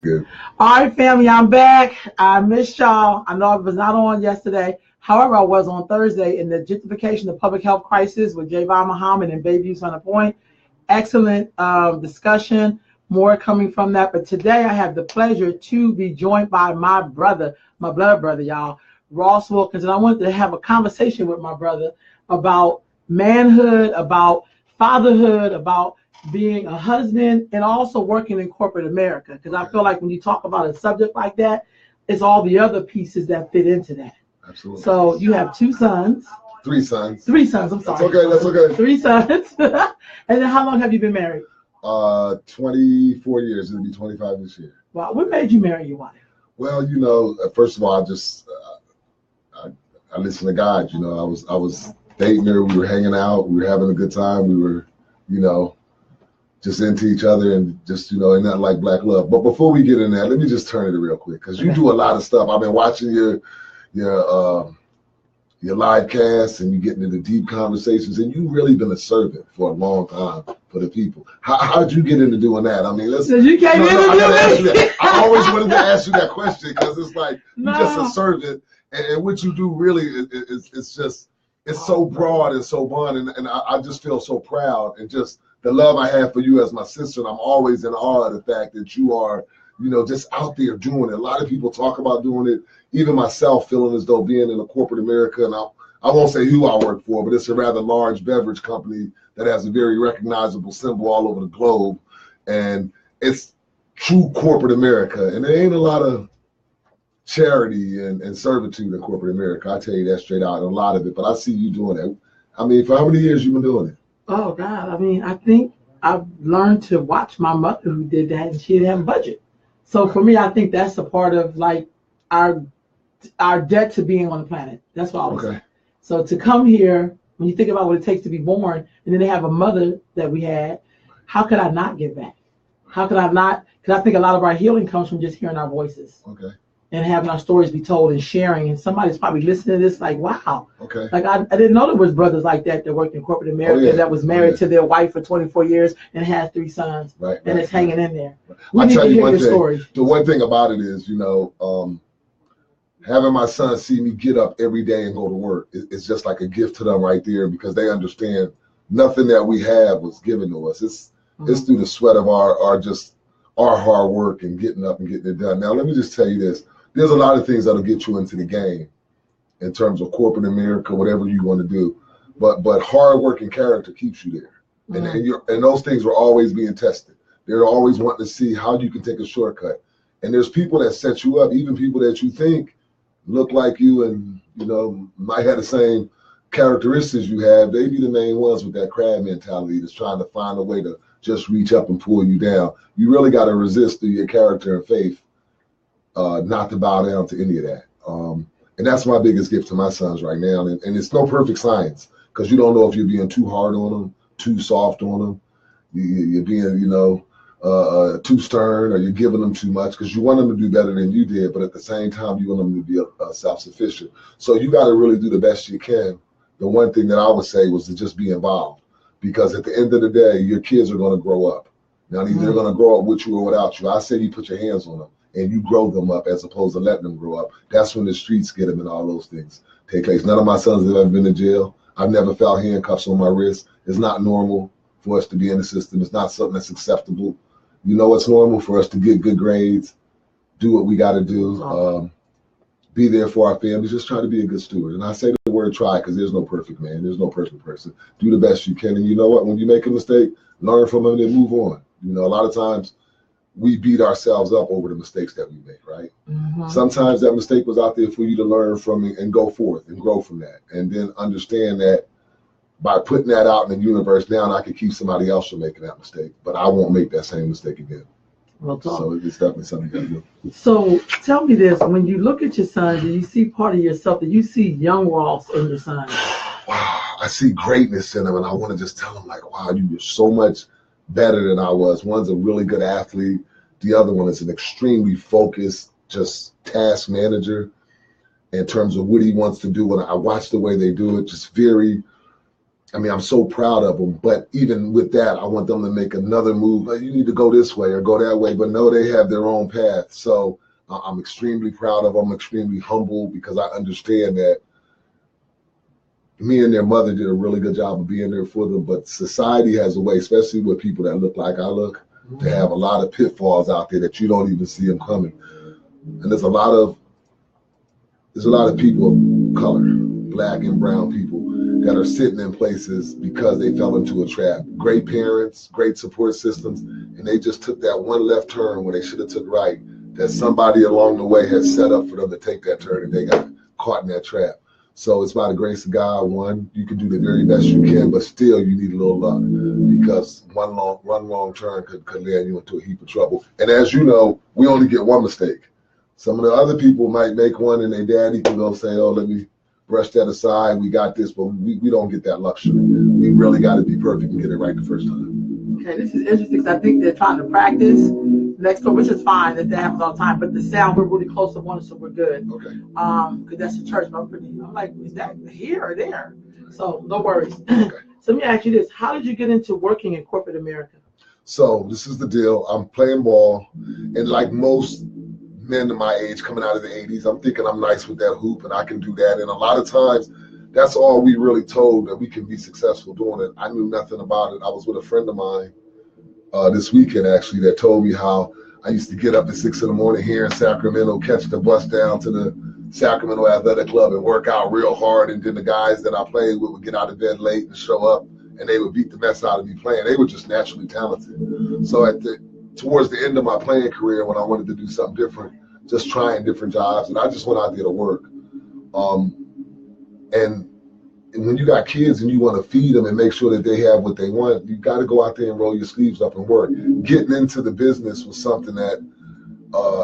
Good. All right, family, I'm back. I missed y'all. I know I was not on yesterday. However, I was on Thursday in the gentrification of public health crisis with Javon Muhammad and Bayview Center Point. Excellent discussion. More coming from that. But today I have the pleasure to be joined by my brother, my blood brother, y'all, Ross Wilkins. And I wanted to have a conversation with my brother about manhood, about fatherhood, about being a husband, and also working in corporate America. Because I feel like when you talk about a subject like that, it's all the other pieces that fit into that. Absolutely. So you have two sons. Three sons. Three sons, I'm sorry. That's okay. Three sons. And then how long have you been married? 24 years. It'll be 25 this year. Wow. What made you marry your wife? Well, first of all, I listened to God. I was dating her. We were hanging out. We were having a good time. We were, just into each other and just, and not like black love. But before we get in there, let me just turn it real quick because you do a lot of stuff. I've been watching your live casts and you getting into deep conversations, and you've really been a servant for a long time for the people. How did you get into doing that? I mean, I always wanted to ask you that question because it's like you're just a servant, and what you do really it's so broad and so bond, and I just feel so proud and just the love I have for you as my sister. And I'm always in awe of the fact that you are, just out there doing it. A lot of people talk about doing it. Even myself feeling as though being in a corporate America, and I won't say who I work for, but it's a rather large beverage company that has a very recognizable symbol all over the globe. And it's true corporate America. And there ain't a lot of charity and servitude in corporate America. I tell you that straight out, a lot of it. But I see you doing it. I mean, for how many years you been doing it? Oh, God. I mean, I think I've learned to watch my mother who did that, and she didn't have a budget. So for me, I think that's a part of like our debt to being on the planet. That's what I would say. So to come here, when you think about what it takes to be born, and then they have a mother that we had, how could I not give back? How could I not? Because I think a lot of our healing comes from just hearing our voices. Okay. And having our stories be told and sharing. And somebody's probably listening to this like, wow. Okay. Like I didn't know there was brothers like that worked in corporate America that was married to their wife for 24 years and has three sons. Right. And it's hanging in there. We need to hear your story. The one thing about it is, having my son see me get up every day and go to work, it's just like a gift to them right there, because they understand nothing that we have was given to us. It's through the sweat of our hard work and getting up and getting it done. Now, let me just tell you this. There's a lot of things that'll get you into the game in terms of corporate America, whatever you want to do. But hard work and character keeps you there. And those things are always being tested. They're always wanting to see how you can take a shortcut. And there's people that set you up, even people that you think look like you and, might have the same characteristics you have. They be the main ones with that crab mentality that's trying to find a way to just reach up and pull you down. You really got to resist through your character and faith, not to bow down to any of that. And that's my biggest gift to my sons right now. And it's no perfect science, because you don't know if you're being too hard on them, too soft on them. You're being, too stern, or you're giving them too much, because you want them to do better than you did. But at the same time, you want them to be self-sufficient. So you got to really do the best you can. The one thing that I would say was to just be involved, because at the end of the day, your kids are going to grow up. Now, either they're going to grow up with you or without you. I say you put your hands on them and you grow them up as opposed to letting them grow up. That's when the streets get them and all those things take place. None of my sons have ever been to jail. I've never felt handcuffs on my wrist. It's not normal for us to be in the system. It's not something that's acceptable. It's normal for us to get good grades, do what we got to do, be there for our families, just try to be a good steward. And I say the word try because there's no perfect man. There's no perfect person. Do the best you can. And you know what? When you make a mistake, learn from it and then move on. A lot of times we beat ourselves up over the mistakes that we make, right? Sometimes that mistake was out there for you to learn from and go forth and grow from that. And then understand that by putting that out in the universe, now I can keep somebody else from making that mistake, but I won't make that same mistake again. So it's definitely something you got to do. So tell me this, when you look at your sons and you see part of yourself, that you see young Ross in your sons? Wow, I see greatness in them, and I want to just tell them, like, wow, you were so much better than I was. One's a really good athlete. The other one is an extremely focused, just task manager in terms of what he wants to do. And I watch the way they do it, just very I mean, I'm so proud of them, but even with that, I want them to make another move. Like, you need to go this way or go that way, but no, they have their own path. So I'm extremely proud of them. I'm extremely humble because I understand that me and their mother did a really good job of being there for them. But society has a way, especially with people that look like I look, to have a lot of pitfalls out there that you don't even see them coming. And there's a lot of people of color, black and brown people, that are sitting in places because they fell into a trap. Great parents, great support systems, and they just took that one left turn when they should have took right, that somebody along the way has set up for them to take that turn, and they got caught in that trap. So it's by the grace of God, one, you can do the very best you can, but still you need a little luck, because one wrong turn could land you into a heap of trouble. And as you know, we only get one mistake. Some of the other people might make one and their daddy can go say, oh, let me brush that aside, we got this, but we don't get that luxury. We really got to be perfect and get it right the first time. Okay, this is interesting because I think they're trying to practice next door, which is fine, that happens all the time, but the sound, we're really close to one, so we're good. Okay. Because that's the church, but I'm like, is that here or there? So no worries. Okay. So let me ask you this, how did you get into working in corporate America? So this is the deal. I'm playing ball, and like most men of my age coming out of the 80s, I'm thinking I'm nice with that hoop and I can do that. And a lot of times, that's all we really told, that we can be successful doing it. I knew nothing about it. I was with a friend of mine this weekend, actually, that told me how I used to get up at 6 in the morning here in Sacramento, catch the bus down to the Sacramento Athletic Club and work out real hard. And then the guys that I played with would get out of bed late and show up, and they would beat the mess out of me playing. They were just naturally talented. So towards the end of my playing career, when I wanted to do something different, just trying different jobs, and I just went out there to work. And when you got kids and you want to feed them and make sure that they have what they want, you got to go out there and roll your sleeves up and work. Getting into the business was something that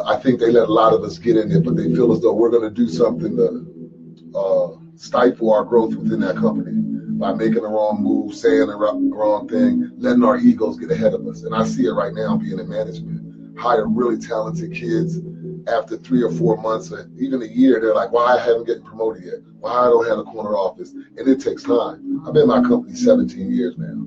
I think they let a lot of us get in there, but they feel as though we're going to do something to stifle our growth within that company by making the wrong move, saying the wrong thing, letting our egos get ahead of us. And I see it right now being in management. Hire really talented kids. After 3 or 4 months, or even a year, they're like, why I haven't gotten promoted yet? Why I don't have a corner office? And it takes time. I've been in my company 17 years now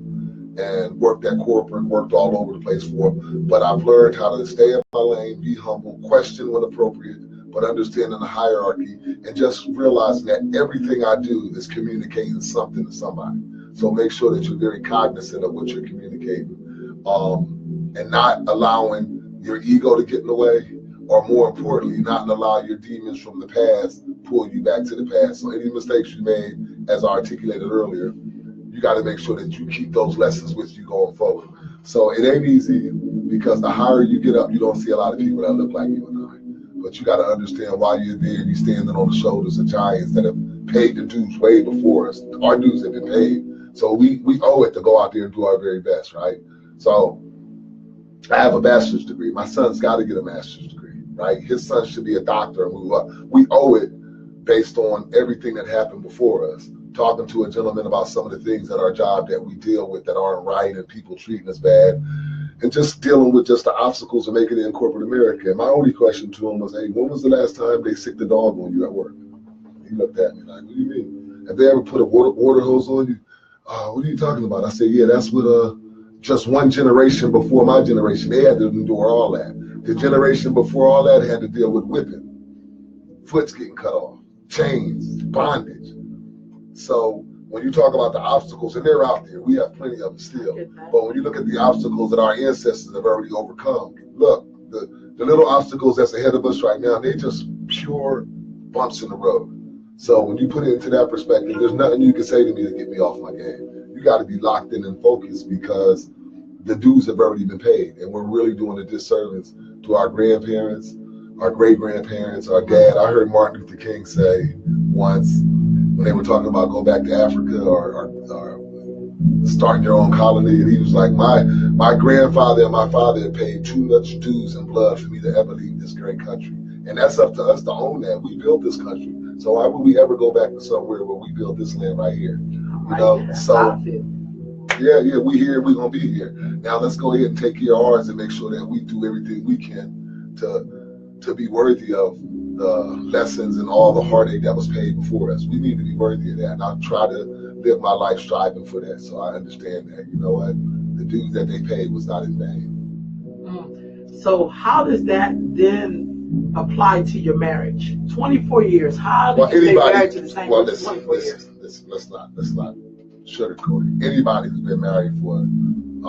and worked at corporate, worked all over the place for them. But I've learned how to stay in my lane, be humble, question when appropriate, but understanding the hierarchy and just realizing that everything I do is communicating something to somebody. So make sure that you're very cognizant of what you're communicating, and not allowing your ego to get in the way, or more importantly, not allow your demons from the past pull you back to the past. So any mistakes you made, as I articulated earlier, you got to make sure that you keep those lessons with you going forward. So it ain't easy, because the higher you get up, you don't see a lot of people that look like you and I. But you got to understand why you're there. You're standing on the shoulders of giants that have paid the dues way before us. Our dues have been paid. So we owe it to go out there and do our very best, right? So I have a bachelor's degree. My son's got to get a master's degree. Right? His son should be a doctor and move up. We owe it based on everything that happened before us. Talking to a gentleman about some of the things at our job that we deal with that aren't right and people treating us bad, and just dealing with just the obstacles of making it in corporate America. And my only question to him was, hey, when was the last time they sicked the dog on you at work? He looked at me like, what do you mean? Have they ever put a water hose on you? What are you talking about? I said, yeah, that's what just one generation before my generation, they had to endure all that. The generation before all that had to deal with whipping, foots getting cut off, chains, bondage. So when you talk about the obstacles, and they're out there, we have plenty of them still. But when you look at the obstacles that our ancestors have already overcome, look, the little obstacles that's ahead of us right now, they're just pure bumps in the road. So when you put it into that perspective, there's nothing you can say to me to get me off my game. You got to be locked in and focused, because the dues have already been paid, and we're really doing a disservice to our grandparents, our great-grandparents, our dad. I heard Martin Luther King say once, when they were talking about going back to Africa or starting your own colony, and he was like, my grandfather and my father had paid too much dues and blood for me to ever leave this great country. And that's up to us to own that. We built this country. So why would we ever go back to somewhere where we built this land right here? You know, so yeah, we here, we're gonna be here. Now let's go ahead and take care of ours and make sure that we do everything we can to to be worthy of the lessons and all the heartache that was paid before us. We need to be worthy of that. And I try to live my life striving for that. So I understand that, you know what, the dues that they paid was not in vain. So how does that then apply to your marriage? 24 years. How did you stay married to the same person for 24 years? Let's not sugarcoat it. Anybody who's been married for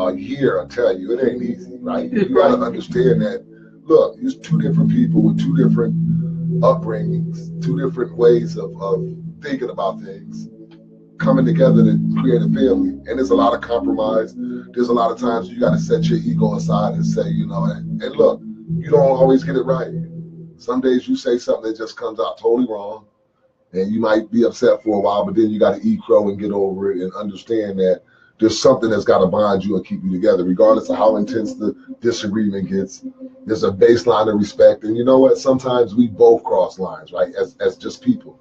a year, I'll tell you, it ain't easy, right? You got to understand that, look, it's two different people with two different upbringings, two different ways of thinking about things, coming together to create a family. And there's a lot of compromise. There's a lot of times you got to set your ego aside and say, you know, and look, you don't always get it right. Some days you say something that just comes out totally wrong, and you might be upset for a while, but then you got to eat crow and get over it and understand that there's something that's got to bind you and keep you together, regardless of how intense the disagreement gets. There's a baseline of respect. And you know what? Sometimes we both cross lines, right? As just people.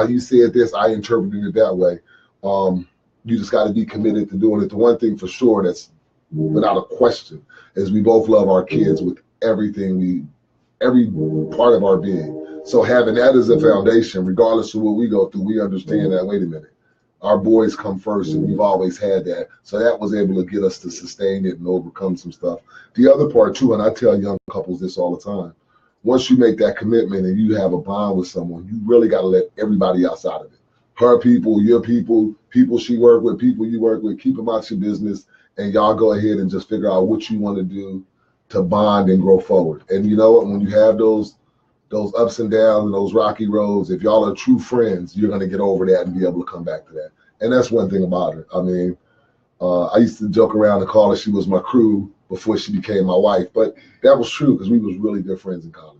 You said this, I interpreted it that way. You just got to be committed to doing it. The one thing for sure that's without a question is we both love our kids with every part of our being. So having that as a foundation, regardless of what we go through, we understand that, wait a minute, our boys come first, and we've always had that. So that was able to get us to sustain it and overcome some stuff. The other part too, and I tell young couples this all the time, once you make that commitment and you have a bond with someone, you really got to let everybody else out of it. Her people, your people, people she work with, people you work with, keep them out your business, and y'all go ahead and just figure out what you want to do to bond and grow forward. And you know what, when you have those ups and downs and those rocky roads, if y'all are true friends, you're going to get over that and be able to come back to that. And that's one thing about her. I mean, I used to joke around and call her, she was my crew before she became my wife. But that was true because we was really good friends in college.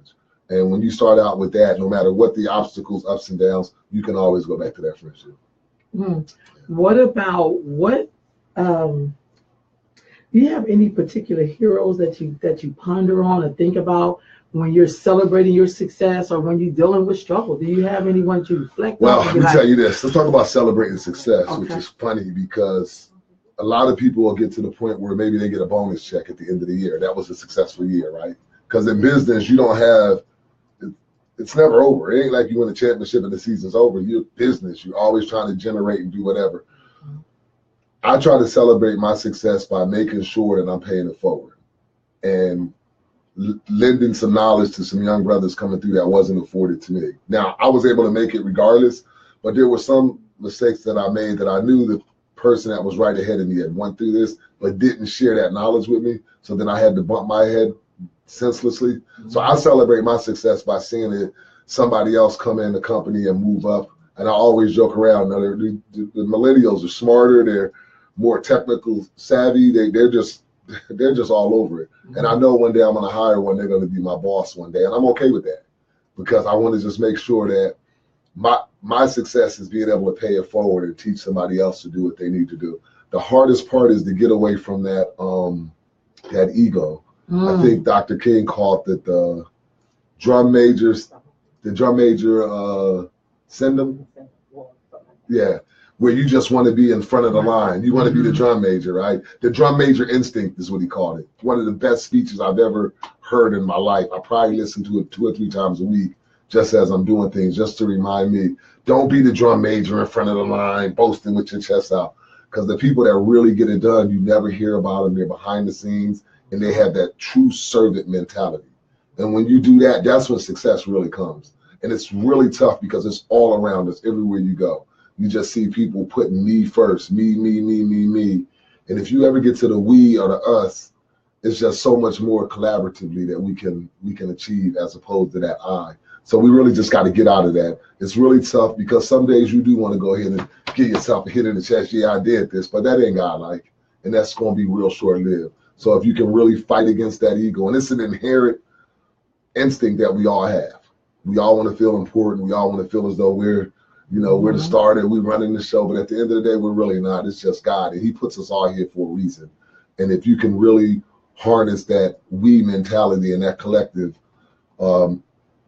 And when you start out with that, no matter what the obstacles, ups and downs, you can always go back to that friendship. What about do you have any particular heroes that you ponder on or think about when you're celebrating your success or when you're dealing with struggle? Do you have anyone you reflect on? Well, let me tell you this. Let's talk about celebrating success, which is funny because a lot of people will get to the point where maybe they get a bonus check at the end of the year. That was a successful year, right? Because in business, you don't have, it's never over. It ain't like you win a championship and the season's over. You're business. You're always trying to generate and do whatever. I try to celebrate my success by making sure that I'm paying it forward and lending some knowledge to some young brothers coming through that wasn't afforded to me. Now, I was able to make it regardless, but there were some mistakes that I made that I knew the person that was right ahead of me had went through this, but didn't share that knowledge with me. So then I had to bump my head senselessly. So I celebrate my success by seeing it, somebody else come in the company and move up. And I always joke around, the millennials are smarter, they're more technical savvy, they're just all over it. And I know one day I'm going to hire one, they're going to be my boss one day. And I'm okay with that because I want to just make sure that my success is being able to pay it forward and teach somebody else to do what they need to do. The hardest part is to get away from that that ego. I think Dr. King called it the drum major syndrome. Yeah. Where you just want to be in front of the line. You want to be the drum major, right? The drum major instinct is what he called it. One of the best speeches I've ever heard in my life. I probably listen to it 2 or 3 times a week just as I'm doing things, just to remind me, don't be the drum major in front of the line, boasting with your chest out. Because the people that really get it done, you never hear about them. They're behind the scenes, and they have that true servant mentality. And when you do that, that's when success really comes. And it's really tough because it's all around us, everywhere you go. You just see people putting me first, me. And if you ever get to the we or the us, it's just so much more collaboratively that we can achieve as opposed to that I. So we really just got to get out of that. It's really tough because some days you do want to go ahead and give yourself a hit in the chest. Yeah, I did this, but that ain't God-like. And that's going to be real short-lived. So if you can really fight against that ego, and it's an inherent instinct that we all have. We all want to feel important. We all want to feel as though we're the starter, we're running the show, but at the end of the day, we're really not. It's just God, and he puts us all here for a reason. And if you can really harness that we mentality and that collective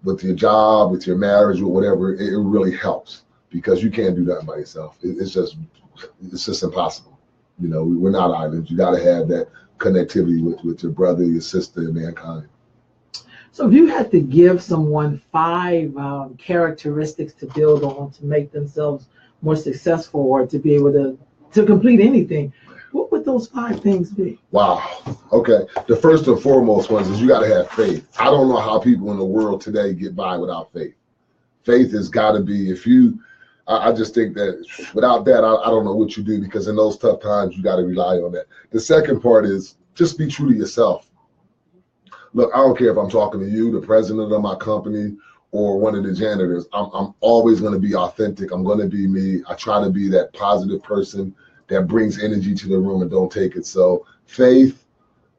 with your job, with your marriage, or whatever, it really helps because you can't do that by yourself. It's just impossible. We're not islands. You got to have that connectivity with your brother, your sister, and mankind. So if you had to give someone 5 characteristics to build on to make themselves more successful or to be able to complete anything, what would those 5 things be? Wow. Okay. The first and foremost ones is you got to have faith. I don't know how people in the world today get by without faith. Faith has got to be, I just think that without that, I don't know what you do, because in those tough times, you got to rely on that. The second part is just be true to yourself. Look, I don't care if I'm talking to you, the president of my company, or one of the janitors. I'm always going to be authentic. I'm going to be me. I try to be that positive person that brings energy to the room and don't take it. So faith,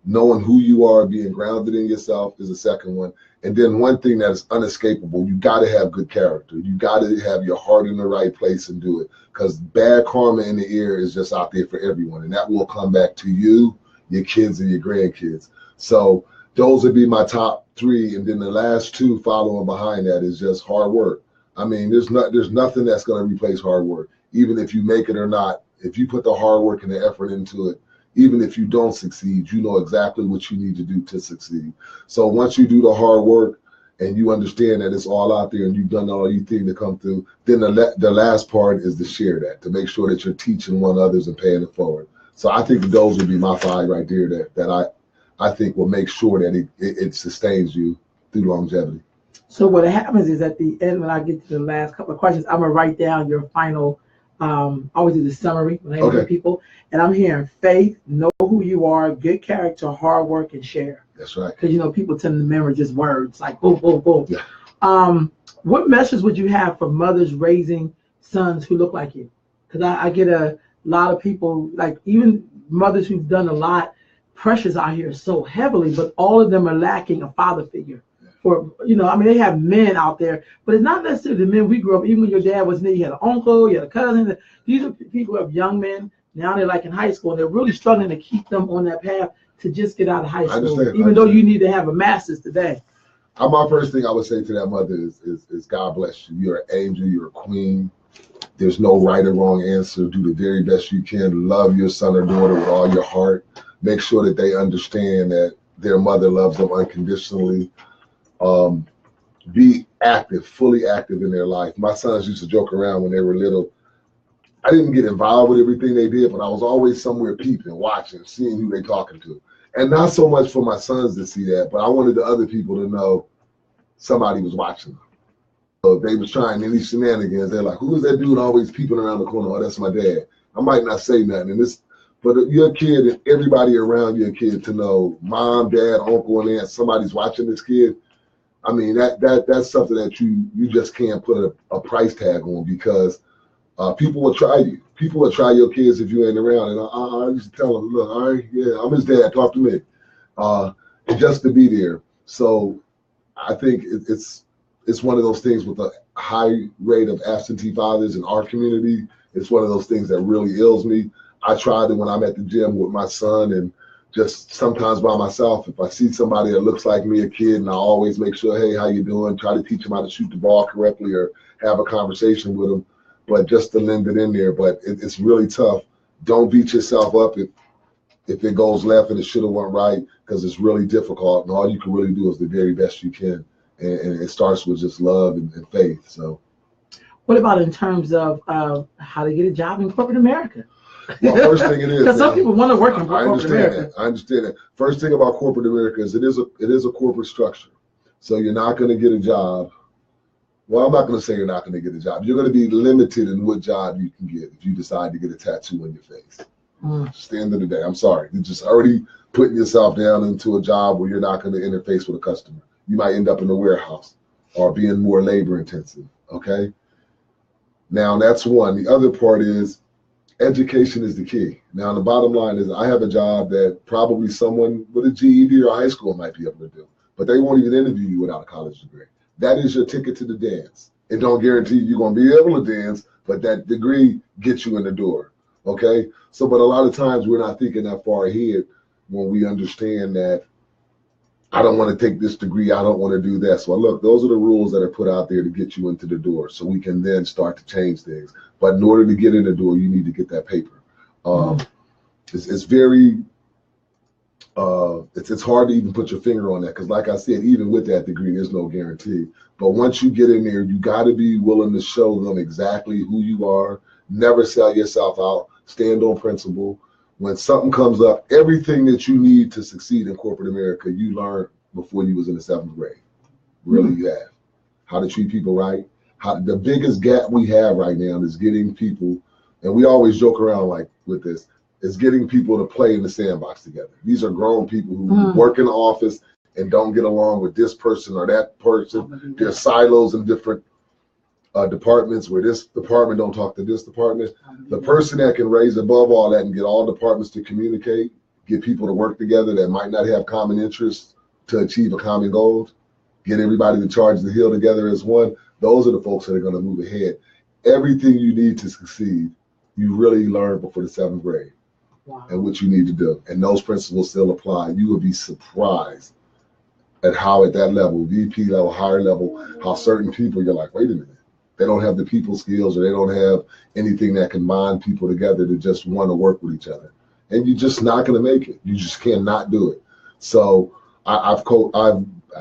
knowing who you are, being grounded in yourself is the second one. And then one thing that is unescapable, you got to have good character. You got to have your heart in the right place and do it, because bad karma in the air is just out there for everyone. And that will come back to you, your kids, and your grandkids. So those would be my top 3. And then the last 2 following behind that is just hard work. I mean, there's nothing that's going to replace hard work. Even if you make it or not, if you put the hard work and the effort into it, even if you don't succeed, you know exactly what you need to do to succeed. So once you do the hard work and you understand that it's all out there and you've done all you think to come through, then the last part is to share that, to make sure that you're teaching one others and paying it forward. So I think those would be my 5 right there that I think will make sure that it sustains you through longevity. So what happens is at the end, when I get to the last couple of questions, I'm going to write down your final, I always do the summary when I interview people, and I'm hearing faith, know who you are, good character, hard work, and share. That's right. Because, people tend to remember just words, like boom, boom, boom. Yeah. What message would you have for mothers raising sons who look like you? Because I get a lot of people, like even mothers who've done a lot, pressures out here so heavily, but all of them are lacking a father figure. For, they have men out there, but it's not necessarily the men we grew up. Even when your dad was there, you had an uncle, you had a cousin. These are people who have young men. Now they're like in high school, and they're really struggling to keep them on that path to just get out of high school, even though you need to have a master's today. My first thing I would say to that mother is God bless you. You're an angel. You're a queen. There's no right or wrong answer. Do the very best you can. Love your son or daughter with all your heart. Make sure that they understand that their mother loves them unconditionally. Be active, fully active in their life. My sons used to joke around when they were little. I didn't get involved with everything they did, but I was always somewhere peeping, watching, seeing who they talking to. And not so much for my sons to see that, but I wanted the other people to know somebody was watching them. So they was trying any shenanigans. They're like, who is that dude always peeping around the corner? Oh, that's my dad. I might not say nothing. But you're a kid and everybody around your kid to know mom, dad, uncle, and aunt, somebody's watching this kid. I mean, that's something that you just can't put a price tag on, because people will try you. People will try your kids if you ain't around. And I used to tell them, look, all right, yeah, I'm his dad, talk to me. And just to be there. So I think it's one of those things with a high rate of absentee fathers in our community. It's one of those things that really ails me. I try to, when I'm at the gym with my son and just sometimes by myself, if I see somebody that looks like me, a kid, and I always make sure, hey, how you doing? Try to teach them how to shoot the ball correctly or have a conversation with them, but just to lend it in there. But it's really tough. Don't beat yourself up if it goes left and it should have went right, because it's really difficult. And all you can really do is the very best you can. And it starts with just love and faith. So, what about in terms of how to get a job in corporate America? Well, first thing it is, because some people want to work in corporate America. I understand that. First thing about corporate America is it is a corporate structure. So you're not going to get a job. Well, I'm not going to say you're not going to get a job. You're going to be limited in what job you can get if you decide to get a tattoo on your face. It's the end of the day. I'm sorry. You're just already putting yourself down into a job where you're not going to interface with a customer. You might end up in a warehouse or being more labor intensive. Okay. Now that's one. The other part is education is the key. Now, the bottom line is I have a job that probably someone with a GED or high school might be able to do, but they won't even interview you without a college degree. That is your ticket to the dance. It don't guarantee you're going to be able to dance, but that degree gets you in the door. Okay. So, but a lot of times we're not thinking that far ahead when we understand that I don't want to take this degree. I don't want to do that. So look, those are the rules that are put out there to get you into the door so we can then start to change things. But in order to get in the door, you need to get that paper. It's very it's hard to even put your finger on that because, like I said, even with that degree, there's no guarantee. But once you get in there, you got to be willing to show them exactly who you are. Never sell yourself out. Stand on principle. When something comes up, everything that you need to succeed in corporate America, you learned before you was in the 7th grade. Really, you have. How to treat people right. The biggest gap we have right now is getting people, and we always joke around like with this, is getting people to play in the sandbox together. These are grown people who work in the office and don't get along with this person or that person. There's silos in different departments where this department don't talk to this department. The person that can raise above all that and get all departments to communicate, get people to work together that might not have common interests to achieve a common goal, get everybody to charge the hill together as one. Those are the folks that are going to move ahead. Everything you need to succeed, you really learn before the 7th grade. Wow. And what you need to do. And those principles still apply. You will be surprised at how at that level, VP level, higher level, how certain people, you're like, wait a minute. They don't have the people skills or they don't have anything that can bind people together to just want to work with each other. And you're just not going to make it. You just cannot do it. So I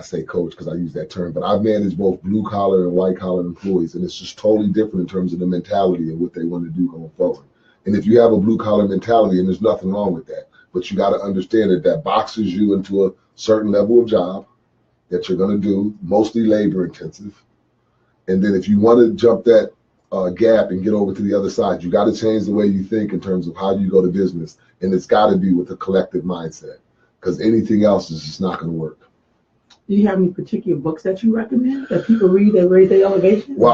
say coach because I use that term, but I've managed both blue collar and white collar employees. And it's just totally different in terms of the mentality and what they want to do going forward. And if you have a blue collar mentality, and there's nothing wrong with that, but you got to understand that boxes you into a certain level of job that you're going to do, mostly labor intensive. And then if you want to jump that gap and get over to the other side, you got to change the way you think in terms of how you go to business. And it's got to be with a collective mindset because anything else is just not going to work. Do you have any particular books that you recommend that people read that raise their elevation? Well,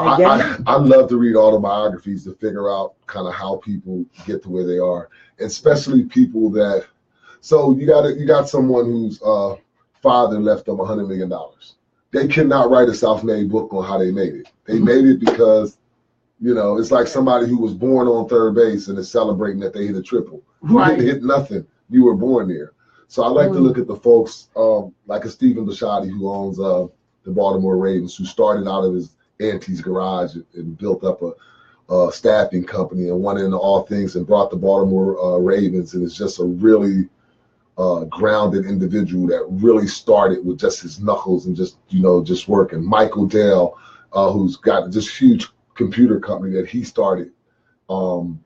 I love to read autobiographies to figure out kind of how people get to where they are, especially people that. So you got someone whose father left them $100 million. They cannot write a self-made book on how they made it. They made it because, it's like somebody who was born on third base and is celebrating that they hit a triple. Right. You didn't hit nothing. You were born there. So I like to look at the folks like a Stephen Bisciotti who owns the Baltimore Ravens, who started out of his auntie's garage and built up a staffing company and went into all things and brought the Baltimore Ravens, and is just a really grounded individual that really started with just his knuckles and just working. Michael Dell, who's got this huge computer company that he started and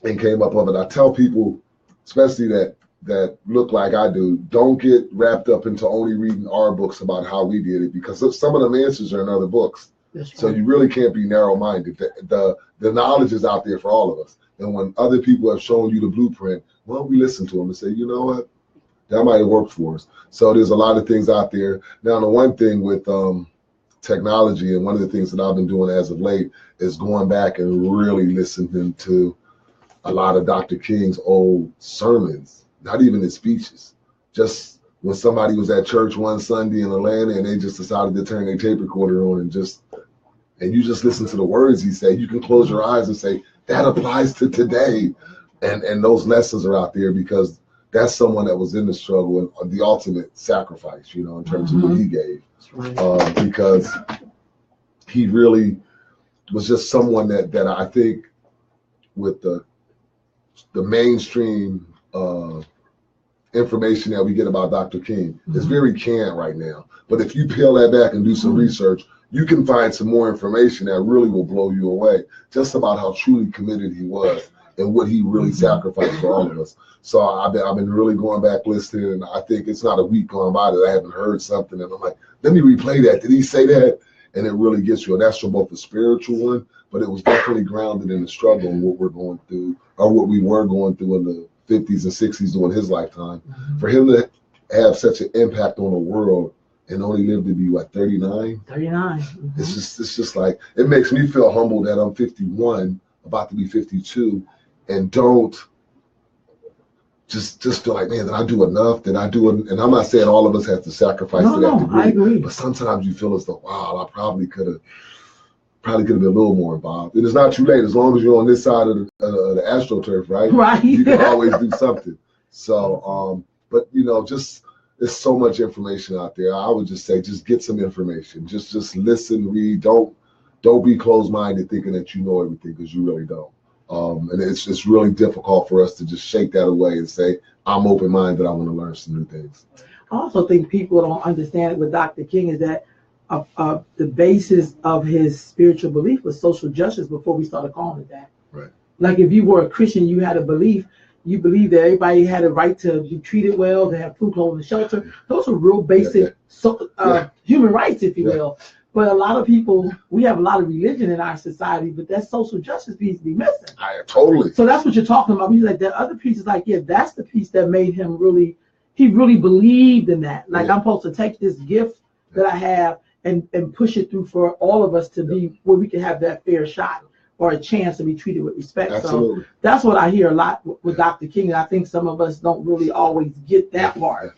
came up of it. I tell people, especially that look like I do, don't get wrapped up into only reading our books about how we did it, because some of them answers are in other books. Right. So you really can't be narrow-minded. The knowledge is out there for all of us. And when other people have shown you the blueprint, well, we listen to them and say, you know what, that might have worked for us. So there's a lot of things out there. Now, the one thing with technology, and one of the things that I've been doing as of late, is going back and really listening to a lot of Dr. King's old sermons, not even his speeches. Just when somebody was at church one Sunday in Atlanta and they just decided to turn their tape recorder on and you just listen to the words he said, you can close your eyes and say, that applies to today. And those lessons are out there because that's someone that was in the struggle and the ultimate sacrifice, in terms of what he gave. Right. Because he really was just someone that I think with the mainstream information that we get about Dr. King is very canned right now. But if you peel that back and do some research, you can find some more information that really will blow you away, just about how truly committed he was and what he really sacrificed for all of us. So I've been really going back listening, and I think it's not a week gone by that I haven't heard something, and I'm like, let me replay that. Did he say that? And it really gets you. And that's for both the spiritual one, but it was definitely grounded in the struggle and what we're going through, or what we were going through in the 50s and 60s during his lifetime. For him to have such an impact on the world and only live to be, 39? 39. It's just like, it makes me feel humble that I'm 51, about to be 52, and don't just feel like, man, did I do enough? And I'm not saying all of us have to sacrifice to that degree. I agree. But sometimes you feel as though, wow, I probably could have been a little more involved. And it's not too late as long as you're on this side of the AstroTurf, right? Right. You can always do something. So, but just there's so much information out there. I would just say, just get some information. Just listen, read. Don't be closed-minded thinking that you know everything, because you really don't. And it's really difficult for us to just shake that away and say, I'm open-minded, I want to learn some new things. I also think people don't understand it with Dr. King is that the basis of his spiritual belief was social justice before we started calling it that. Right. Like if you were a Christian, you had a belief, you believed that everybody had a right to be treated well, to have food, clothing, and shelter. Those are real basic human rights, if you will. But a lot of people, we have a lot of religion in our society, but that social justice piece be missing. Totally. So that's what you're talking about. He's like, that other piece is like, yeah, that's the piece that made him really, he really believed in that. Like, I'm supposed to take this gift that I have and push it through for all of us to be where we can have that fair shot or a chance to be treated with respect. Absolutely. So that's what I hear a lot with Dr. King. And I think some of us don't really always get that part.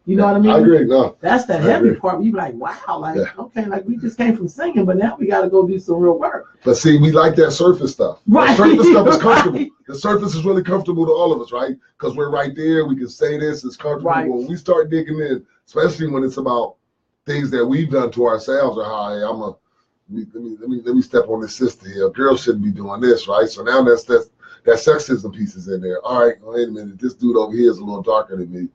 You know what I mean? I agree. No, that's the heavy part. You be like, wow, like, okay, like we just came from singing, but now we got to go do some real work. But see, we like that surface stuff. Right. The surface stuff is comfortable. Right. The surface is really comfortable to all of us, right? Because we're right there. We can say this. It's comfortable. Right. When we start digging in, especially when it's about things that we've done to ourselves, or how, hey, let me step on this sister here. Girls shouldn't be doing this, right? So now that sexism piece is in there. All right, wait a minute. This dude over here is a little darker than me.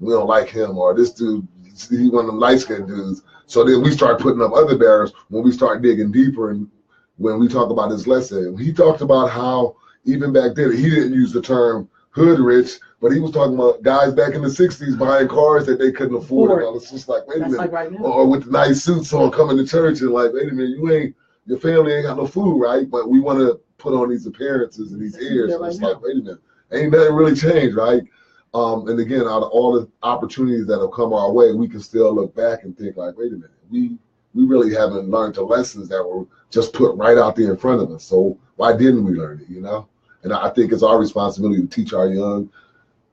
We don't like him, or this dude, he's one of them light-skinned dudes. So then we start putting up other barriers when we start digging deeper. And when we talk about this lesson, he talked about how even back then, he didn't use the term hood rich, but he was talking about guys back in the 60s buying cars that they couldn't afford. And it's just like, wait a minute. Like right now. Or with the nice suits on coming to church and like, wait a minute, your family ain't got no food, right? But we want to put on these appearances and these airs. And it's like, wait a minute, ain't nothing really changed, right? And again, out of all the opportunities that have come our way, we can still look back and think like, wait a minute, we really haven't learned the lessons that were just put right out there in front of us. So why didn't we learn it, And I think it's our responsibility to teach our young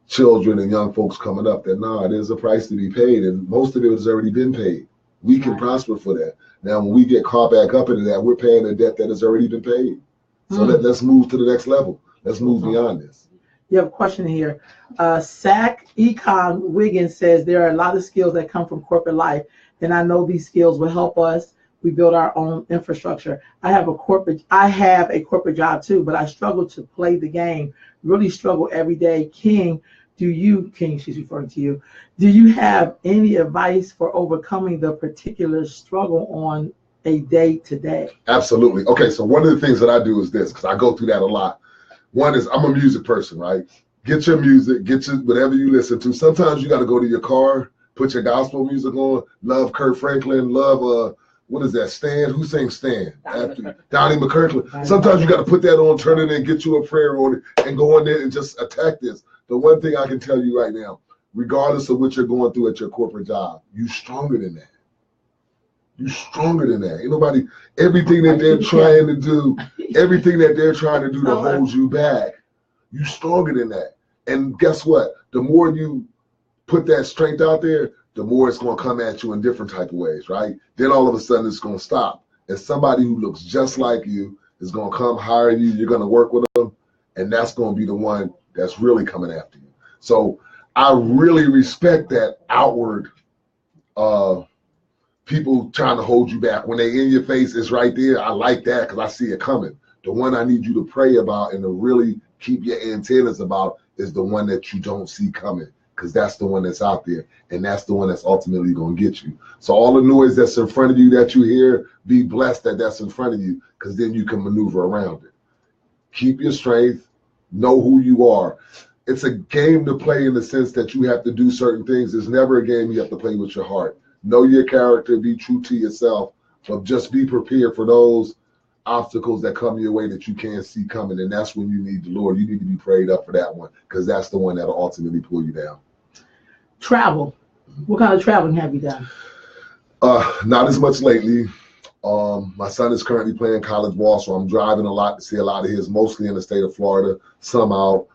children and young folks coming up that, there's a price to be paid, and most of it has already been paid. We can prosper for that. Now, when we get caught back up into that, we're paying a debt that has already been paid. So let's move to the next level. Let's move beyond this. You have a question here. Sac Econ Wiggins says there are a lot of skills that come from corporate life, and I know these skills will help us. We build our own infrastructure. I have a corporate job too, but I struggle to play the game. Really struggle every day. King, she's referring to you. Do you have any advice for overcoming the particular struggle on a day-to-day? Absolutely. Okay, so one of the things that I do is this, because I go through that a lot. One is I'm a music person, right? Get your music, get your whatever you listen to. Sometimes you got to go to your car, put your gospel music on. Love Kurt Franklin. Love what is that? Stan? Who sings Stan? Donnie McKirkland. Sometimes you got to put that on, turn it in, get you a prayer on it, and go in there and just attack this. The one thing I can tell you right now, regardless of what you're going through at your corporate job, you stronger than that. You stronger than that. Ain't nobody, everything that they're trying to do, to hold you back, you stronger than that. And guess what? The more you put that strength out there, the more it's going to come at you in different type of ways, right? Then all of a sudden it's going to stop. And somebody who looks just like you is going to come hire you. You're going to work with them. And that's going to be the one that's really coming after you. So I really respect that outward people trying to hold you back. When they in your face, it's right there. I like that because I see it coming. The one I need you to pray about and to really keep your antennas about is the one that you don't see coming, because that's the one that's out there, and that's the one that's ultimately going to get you. So all the noise that's in front of you that you hear, be blessed that that's in front of you, because then you can maneuver around it. Keep your strength. Know who you are. It's a game to play in the sense that you have to do certain things. It's never a game you have to play with your heart. Know your character, be true to yourself, but just be prepared for those obstacles that come your way that you can't see coming. And that's when you need the Lord. You need to be prayed up for that one, because that's the one that'll ultimately pull you down. Travel. What kind of traveling have you done? Not as much lately. My son is currently playing college ball, so I'm driving a lot to see a lot of his, mostly in the state of Florida, some out.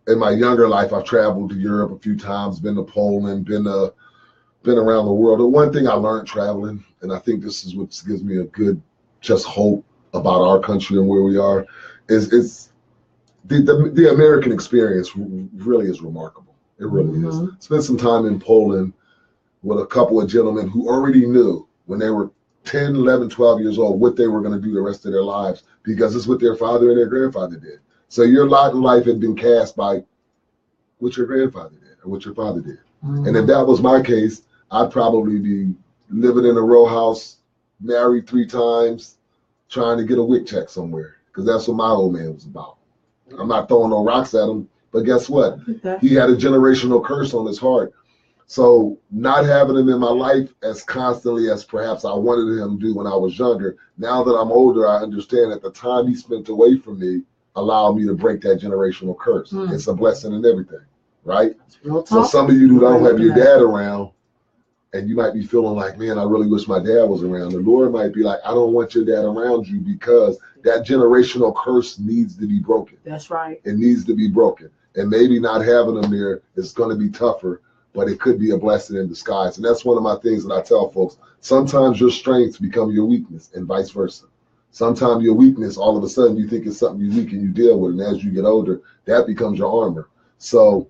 In my younger life, I've traveled to Europe a few times, been to Poland, been around the world. The one thing I learned traveling, and I think this is what gives me a good just hope about our country and where we are, is the American experience really is remarkable. It really is. Spent some time in Poland with a couple of gentlemen who already knew when they were 10, 11, 12 years old what they were going to do the rest of their lives because it's what their father and their grandfather did. So your lot in life had been cast by what your grandfather did or what your father did. Mm-hmm. And if that was my case, I'd probably be living in a row house, married 3 times, trying to get a WIC check somewhere, because that's what my old man was about. I'm not throwing no rocks at him, but guess what? He had a generational curse on his heart. So not having him in my life as constantly as perhaps I wanted him to do when I was younger, now that I'm older, I understand that the time he spent away from me allowed me to break that generational curse. It's a blessing in everything, right? So some of you who don't have your dad around, and you might be feeling like, man, I really wish my dad was around. The Lord might be like, I don't want your dad around you because that generational curse needs to be broken. That's right. It needs to be broken. And maybe not having them there is going to be tougher, but it could be a blessing in disguise. And that's one of my things that I tell folks. Sometimes your strengths become your weakness and vice versa. Sometimes your weakness, all of a sudden, you think it's something unique and you deal with it. And as you get older, that becomes your armor. So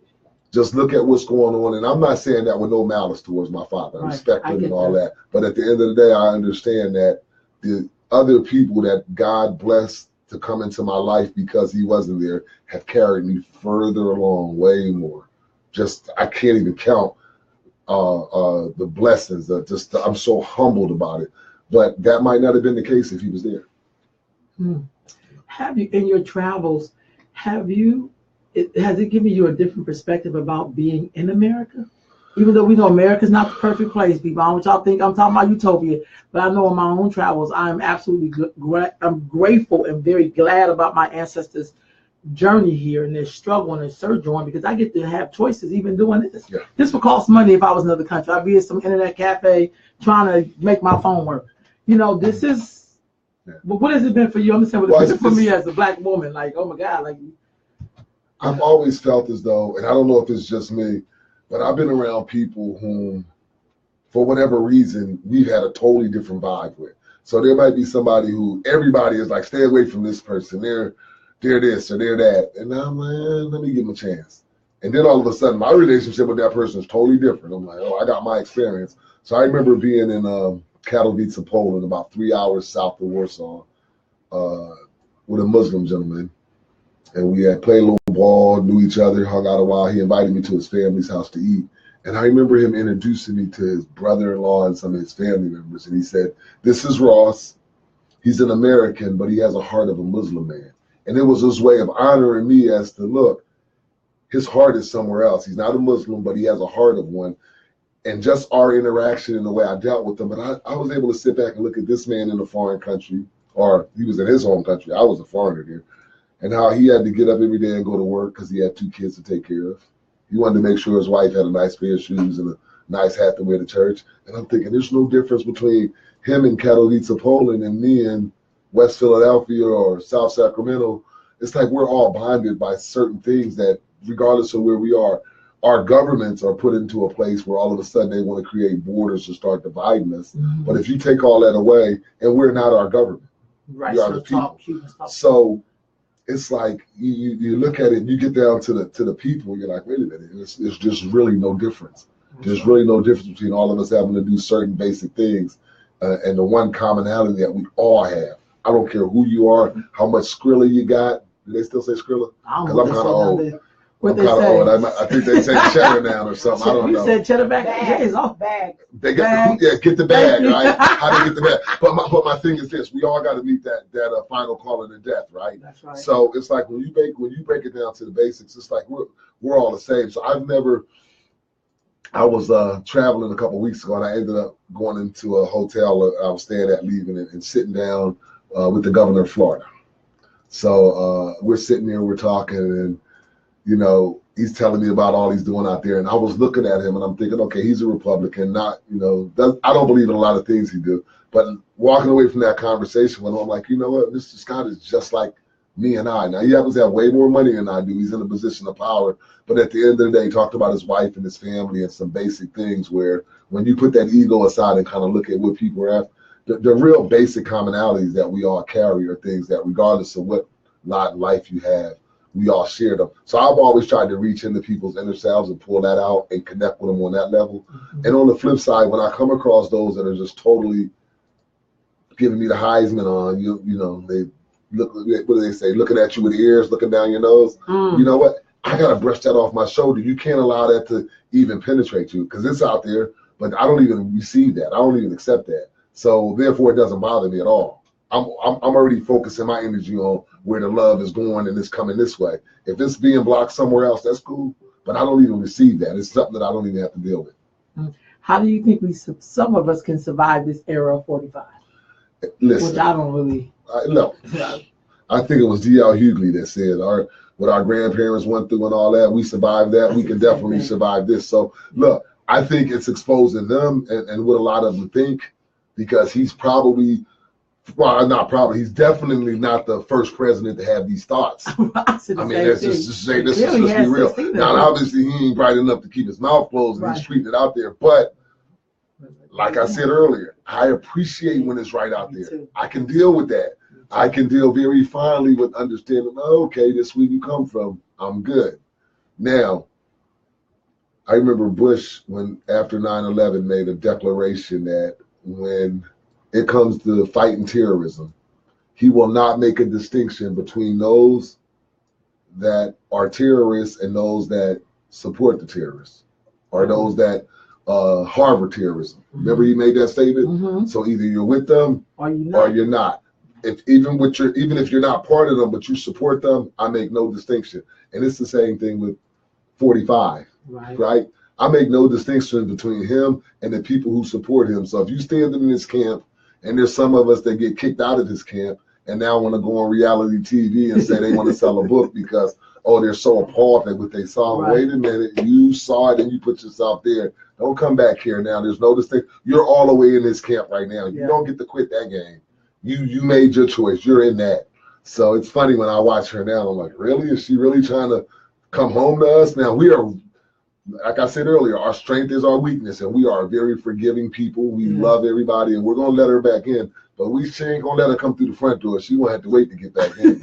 just look at what's going on. And I'm not saying that with no malice towards my father. I respect him and all that. But at the end of the day, I understand that the other people that God blessed to come into my life because he wasn't there have carried me further along, way more. Just, I can't even count the blessings. I'm so humbled about it. But that might not have been the case if he was there. Have you, in your travels, has it given you a different perspective about being in America? Even though we know America's not the perfect place, people. I don't want y'all think I'm talking about utopia, but I know in my own travels, I'm absolutely I'm grateful and very glad about my ancestors' journey here and their struggle and their sojourn, because I get to have choices even doing this. Yeah. This would cost money if I was in another country. I'd be at some internet cafe trying to make my phone work. You know, this is, but what has it been for you? I'm saying, what it's been for me as a Black woman, like, oh my God, like. I've always felt as though, and I don't know if it's just me, but I've been around people whom, for whatever reason, we've had a totally different vibe with. So there might be somebody who everybody is like, stay away from this person. They're this or they're that. And I'm like, let me give them a chance. And then all of a sudden, my relationship with that person is totally different. I'm like, oh, I got my experience. So I remember being in Katowice, Poland, about 3 hours south of Warsaw, with a Muslim gentleman. And we had played a little ball, knew each other, hung out a while. He invited me to his family's house to eat. And I remember him introducing me to his brother-in-law and some of his family members. And he said, this is Ross. He's an American, but he has a heart of a Muslim man. And it was his way of honoring me as to, look, his heart is somewhere else. He's not a Muslim, but he has a heart of one. And just our interaction and the way I dealt with him. But I was able to sit back and look at this man in a foreign country, or he was in his home country. I was a foreigner there. And how he had to get up every day and go to work because he had 2 kids to take care of. He wanted to make sure his wife had a nice pair of shoes and a nice hat to wear to church. And I'm thinking, there's no difference between him in Katowice, Poland, and me in West Philadelphia or South Sacramento. It's like we're all bonded by certain things that, regardless of where we are, our governments are put into a place where all of a sudden they want to create borders to start dividing us. Mm-hmm. But if you take all that away, and we're not our government, we are the people. So it's like you look at it, and you get down to the people, and you're like, wait a minute, it's just really no difference. There's really no difference between all of us having to do certain basic things, and the one commonality that we all have. I don't care who you are, how much Skrilla you got. Do they still say Skrilla? Because I'm kind of old. What they say? I think they say cheddar now or something. I don't know. You said cheddar bag. It's off bag. They get the bag, right? How they get the bag? But my thing is this: we all got to meet that final calling of death, right? That's right. So it's like when you break it down to the basics, it's like we're all the same. So I was traveling a couple of weeks ago, and I ended up going into a hotel I was staying at, leaving, and sitting down with the governor of Florida. So we're sitting there, we're talking, and you know, he's telling me about all he's doing out there. And I was looking at him and I'm thinking, okay, he's a Republican, not, you know, I don't believe in a lot of things he do. But walking away from that conversation with him, I'm like, you know what, Mr. Scott is just like me and I. Now, he happens to have way more money than I do. He's in a position of power. But at the end of the day, he talked about his wife and his family and some basic things where when you put that ego aside and kind of look at what people are after, the real basic commonalities that we all carry are things that regardless of what lot in life you have, we all share them. So I've always tried to reach into people's inner selves and pull that out and connect with them on that level. Mm-hmm. And on the flip side, when I come across those that are just totally giving me the Heisman on. You know, they look. What do they say? Looking at you with ears, looking down your nose. You know what? I gotta brush that off my shoulder. You can't allow that to even penetrate you because it's out there, but I don't even receive that. I don't even accept that. So therefore, it doesn't bother me at all. I'm already focusing my energy on where the love is going and it's coming this way. If it's being blocked somewhere else, that's cool. But I don't even receive that. It's something that I don't even have to deal with. How do you think some of us can survive this era of 45? Listen, which I don't really. No, I think it was D.L. Hughley that said what our grandparents went through and all that. We survived that. We can definitely survive this. So look, I think it's exposing them and what a lot of them think, because he's probably. Well, not probably. He's definitely not the first president to have these thoughts. I mean, let's just be real. Now, obviously, he ain't bright enough to keep his mouth closed, and he's tweeting it out there. But like I said earlier, I appreciate when it's right out there. I can deal with that. I can deal very finely with understanding, okay, this is where you come from. I'm good. Now, I remember Bush, when after 9/11, made a declaration that when it comes to fighting terrorism, he will not make a distinction between those that are terrorists and those that support the terrorists, or those that harbor terrorism. Remember, he made that statement. So either you're with them or you're not. Even if you're not part of them, but you support them, I make no distinction. And it's the same thing with 45, right? I make no distinction between him and the people who support him. So if you stand in this camp, and there's some of us that get kicked out of this camp and now want to go on reality TV and say they want to sell a book because, they're so appalled at what they saw. Wait a minute, you saw it and you put yourself there. Don't come back here now. There's no distinction. You're all the way in this camp right now. You don't get to quit that game. You made your choice. You're in that. So it's funny when I watch her now, I'm like, really? Is she really trying to come home to us? Now, we are, like I said earlier, our strength is our weakness, and we are very forgiving people. We love everybody, and we're going to let her back in. But she ain't going to let her come through the front door. She won't have to wait to get back in.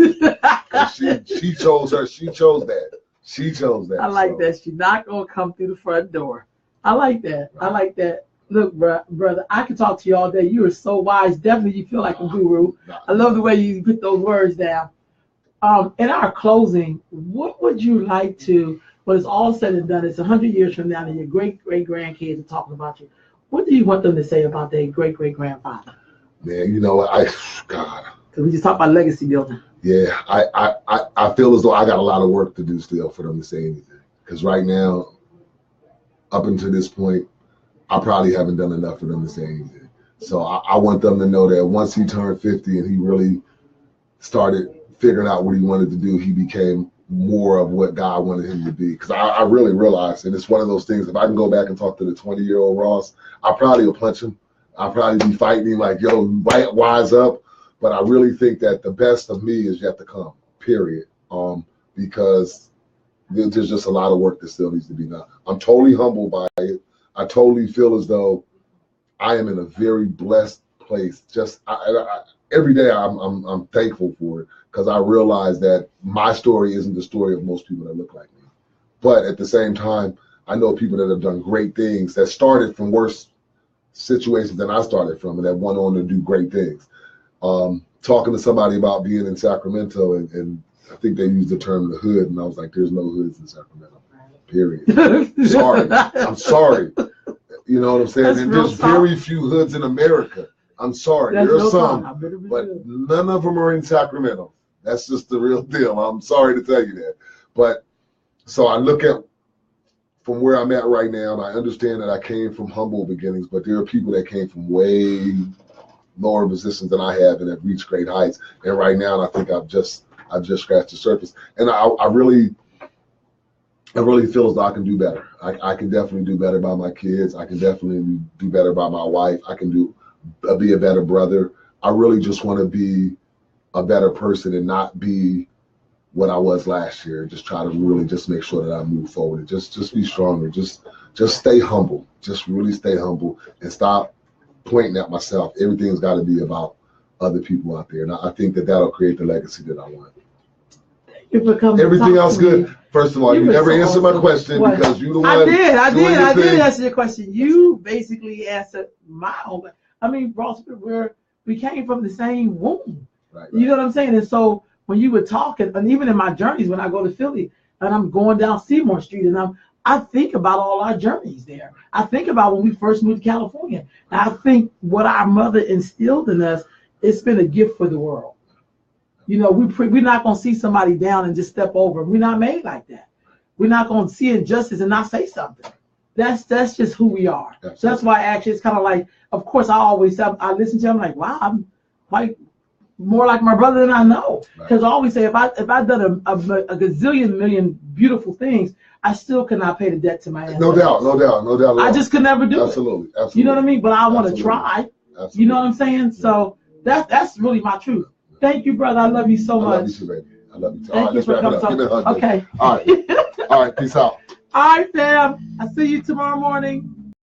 she chose that. She chose that. I like that. She's not going to come through the front door. I like that. Right. I like that. Look, brother, I can talk to you all day. You are so wise. Definitely, you feel like a guru. I love the way you put those words down. In our closing, what would you like to, when it's all said and done, it's 100 years from now, and your great-great-grandkids are talking about you, what do you want them to say about their great-great-grandfather? Man, God. Because we just talked about legacy building. Yeah, I feel as though I got a lot of work to do still for them to say anything. Because right now, up until this point, I probably haven't done enough for them to say anything. So I want them to know that once he turned 50 and he really started figuring out what he wanted to do, he became more of what God wanted him to be. Because I really realized, and it's one of those things, if I can go back and talk to the 20-year-old Ross, I probably will punch him. I'll probably be fighting him like, yo, wise up. But I really think that the best of me is yet to come, period. Because there's just a lot of work that still needs to be done. I'm totally humbled by it. I totally feel as though I am in a very blessed place. Just every day I'm thankful for it, because I realize that my story isn't the story of most people that look like me. But at the same time, I know people that have done great things that started from worse situations than I started from, and that went on to do great things. Talking to somebody about being in Sacramento, and I think they used the term the hood, and I was like, there's no hoods in Sacramento, period. Sorry. I'm sorry. You know what I'm saying? And there's very few hoods in America. I'm sorry. There's some, but none of them are in Sacramento. That's just the real deal. I'm sorry to tell you that. But so I look at from where I'm at right now, and I understand that I came from humble beginnings, but there are people that came from way lower positions than I have and have reached great heights. And right now, I think I've just scratched the surface. And I really feel as though I can do better. I can definitely do better by my kids. I can definitely do better by my wife. I can be a better brother. I really just want to be a better person and not be what I was last year. Just try to really just make sure that I move forward and just be stronger. Just stay humble. Just really stay humble and stop pointing at myself. Everything's got to be about other people out there. And I think that that'll create the legacy that I want. Everything else good. First of all, you never answered my question because you the one. I did answer your question. You basically answered my own. I mean, Ross, we're we came from the same womb. Right. You know what I'm saying? And so when you were talking, and even in my journeys when I go to Philly and I'm going down Seymour Street and I think about all our journeys there. I think about when we first moved to California. And I think what our mother instilled in us, it's been a gift for the world. You know, we're not going to see somebody down and just step over. We're not made like that. We're not going to see injustice and not say something. That's just who we are. Absolutely. So that's why actually it's kind of like, of course, I listen to him like, wow, I'm like more like my brother than I know. Because I always say if I've done a gazillion million beautiful things, I still cannot pay the debt to my ancestors. No doubt. I just could never do it. Absolutely. You know what I mean? But I want to try. Absolutely. You know what I'm saying? So that's really my truth. Thank you, brother. I love you so much. I love you too, baby. I love you too. Thank All right, let's wrap it up. Give me a hug, okay. All right. All right. Peace out. All right, fam. I'll see you tomorrow morning.